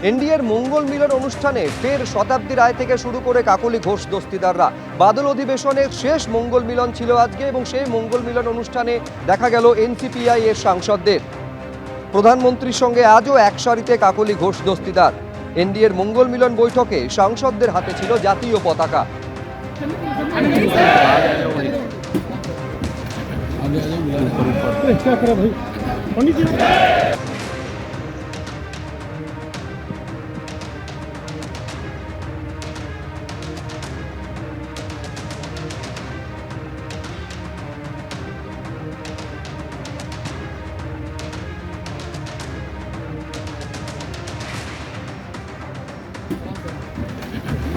এনডিএর মঙ্গল মিলন অনুষ্ঠানে ফের শতাব্দী রায় থেকে শুরু করে কাকলি ঘোষ দস্তিদাররা। বাদল অধিবেশনের শেষ মঙ্গল মিলন ছিল আজকে এবং সেই মঙ্গল মিলন অনুষ্ঠানে দেখা গেল এনসিপিআই এর সাংসদদের। প্রধানমন্ত্রীর সঙ্গে আজও এক সারিতে কাকলি ঘোষ দস্তিদার। এনডিএর মঙ্গল মিলন বৈঠকে সাংসদদের হাতে ছিল জাতীয় পতাকা।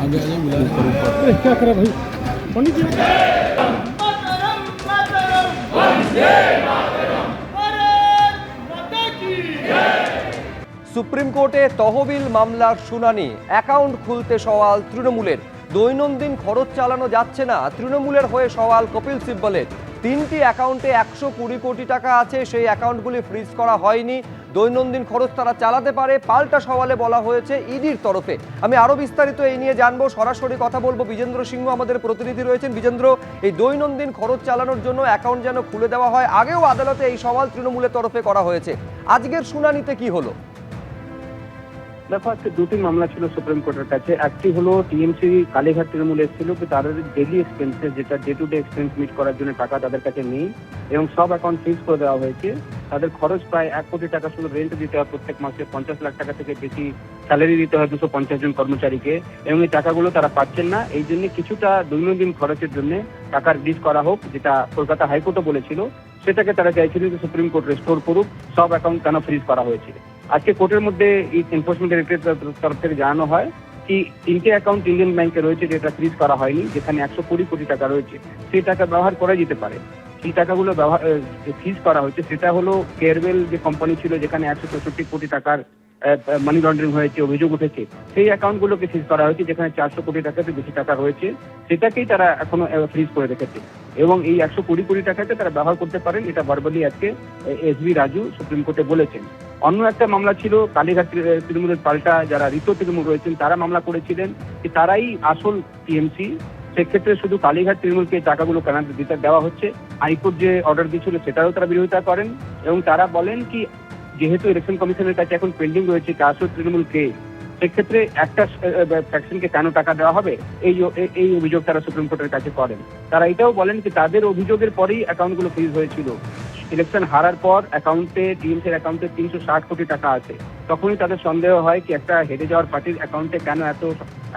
आगे आ जाए क्या करे भाई पंडित जी। সুপ্রিম কোর্টে তহবিল মামলার শুনানি। অ্যাকাউন্ট খুলতে সওয়াল তৃণমূলের। দৈনন্দিন খরচ চালানো যাচ্ছে না, তৃণমূলের হয়ে সওয়াল কপিল সিব্বলের। 3টি অ্যাকাউন্টে 120 কোটি টাকা আছে, সেই অ্যাকাউন্টগুলি ফ্রিজ করা হয়নি। দৈনন্দিন খরচ তারা চালাতে পারে, পাল্টা সওয়ালে বলা হয়েছে ইডির তরফে। আমি আরো বিস্তারিত এই নিয়ে জানবো, সরাসরি কথা বলবো। বিজেন্দ্র সিংহ আমাদের প্রতিনিধি রয়েছেন। বিজেন্দ্র, এই দৈনন্দিন খরচ চালানোর জন্য অ্যাকাউন্ট যেন খুলে দেওয়া হয়, আগেও আদালতে এই সওয়াল তৃণমূলের তরফে করা হয়েছে। আজকের শুনানিতে কি হলো? দেখো, আজকে দুটি মামলা ছিল সুপ্রিম কোর্টের কাছে। একটি হলো টিএমসি কালীঘাট তৃণমূল এসেছিল, তাদের ডেইলি এক্সপেন্সেস, যেটা day to day expense meet করার জন্য টাকা তাদের কাছে নেই এবং সব অ্যাকাউন্ট ফ্রিজ করে দেওয়া হয়েছে। তাদের খরচ প্রায় 1 কোটি টাকা শুধু রেন্ট দিতে হয় প্রত্যেক মাসে, 50 লাখ টাকা থেকে বেশি স্যালারি দিতে হয় 250 জন কর্মচারীকে, এবং এই টাকাগুলো তারা পাচ্ছেন না। এই জন্য কিছুটা দৈনন্দিন খরচের জন্য টাকা রিলিজ করা হোক, যেটা কলকাতা হাইকোর্টও বলেছিল। সেটাকে তারা চাইছিল যে সুপ্রিম কোর্ট রেস্টোর করুক, সব অ্যাকাউন্ট কেন ফ্রিজ করা হয়েছে। আজকে কোর্টের মধ্যে এনফোর্সমেন্ট ডাইরেক্টরেটের তরফ থেকে জানানো হয় কি 3টে অ্যাকাউন্ট ইন্ডিয়ান ব্যাংকে রয়েছে যেটা ফ্রিজ করা হয়নি, যেখানে 120 কোটি টাকা রয়েছে। সেই টাকা ব্যবহার করা যেতে পারে। সেই টাকাগুলো ফ্রিজ করা হয়েছে, সেটা হলো কেয়ারওয়েল যে কোম্পানি ছিল, যেখানে 164 কোটি টাকার মানি লন্ডারিং হয়েছে, অভিযোগ উঠেছে। সেই অ্যাকাউন্টগুলোকে ফ্রিজ করা হয়েছে, যেখানে 400 কোটি টাকাতে বেশি টাকা রয়েছে। সেটাকেই তারা এখনো ফ্রিজ করে রেখেছে এবং এই 120 কোটি টাকাকে তারা ব্যবহার করতে পারেন, এটা ভার্বালি আজকে এসবি রাজু সুপ্রিম কোর্টে বলেছেন। অন্য একটা মামলা ছিল কালীঘাট তৃণমূলের পাল্টা যারা ঋত তৃণমূল রয়েছেন, তারা মামলা করেছিলেন যে তারাই আসল টিএমসি। সেক্ষেত্রে শুধু কালীঘাট তৃণমূলকে টাকাগুলো কেন দিতে দেওয়া হচ্ছে, হাইকোর্ট যে অর্ডার দিয়েছিল সেটারও তারা বিরোধিতা করেন এবং তারা বলেন কি যেহেতু ইলেকশন কমিশনের কাছে এখন পেন্ডিং রয়েছে আসল তৃণমূলকে, সেক্ষেত্রে একটা ফ্যাকশনকে কেন টাকা দেওয়া হবে, এই অভিযোগ তারা সুপ্রিম কোর্টের কাছে করেন। তারা এটাও বলেন যে তাদের অভিযোগের পরেই অ্যাকাউন্টগুলো ফ্রিজ হয়েছিল। ইলেকশন হারার পর অ্যাকাউন্টে টিএমসির অ্যাকাউন্টে 360 কোটি টাকা আছে, তখনই তাদের সন্দেহ হয় কি একটা হেরে যাওয়ার পার্টির অ্যাকাউন্টে কেন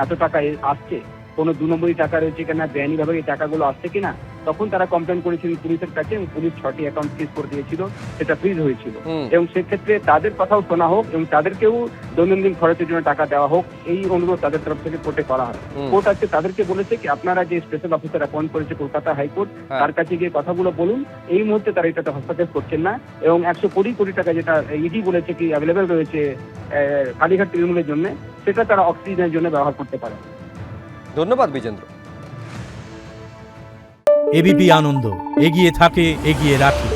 এত টাকা আসছে, কোনো 2 নম্বরই টাকা রয়েছে কিনা, বেআইনিভাবে এই টাকাগুলো আসছে কিনা। তখন তারা কমপ্লেন করেছিলেন পুলিশের কাছে এবং পুলিশ 6টি অ্যাকাউন্ট ফ্রিজ করে দিয়েছিল, সেটা ফ্রিজ হয়েছিল। এবং সেক্ষেত্রে তাদের কথাও শোনা হোক এবং তাদেরকেও দৈনন্দিন খরচের জন্য টাকা দেওয়া হোক, এই অনুরোধ তাদের তরফ থেকে কোর্টে করা হয়। কোর্ট আজকে তাদেরকে বলেছে কি আপনারা যে স্পেশাল অফিসার অ্যাপয়েন্ট করেছে কলকাতা হাইকোর্ট, তার কাছে গিয়ে কথাগুলো বলুন। এই মুহূর্তে তারা এটাতে হস্তক্ষেপ করছেন না এবং 120 কোটি টাকা যেটা ইডি বলেছে কি অ্যাভেলেবেল রয়েছে কালীঘাট তৃণমূলের জন্য, সেটা তারা অক্সিজেনের জন্য ব্যবহার করতে পারে। ধন্যবাদ বিজেন্দ্র। এবিপি আনন্দ, এগিয়ে থাকে, এগিয়ে রাখে।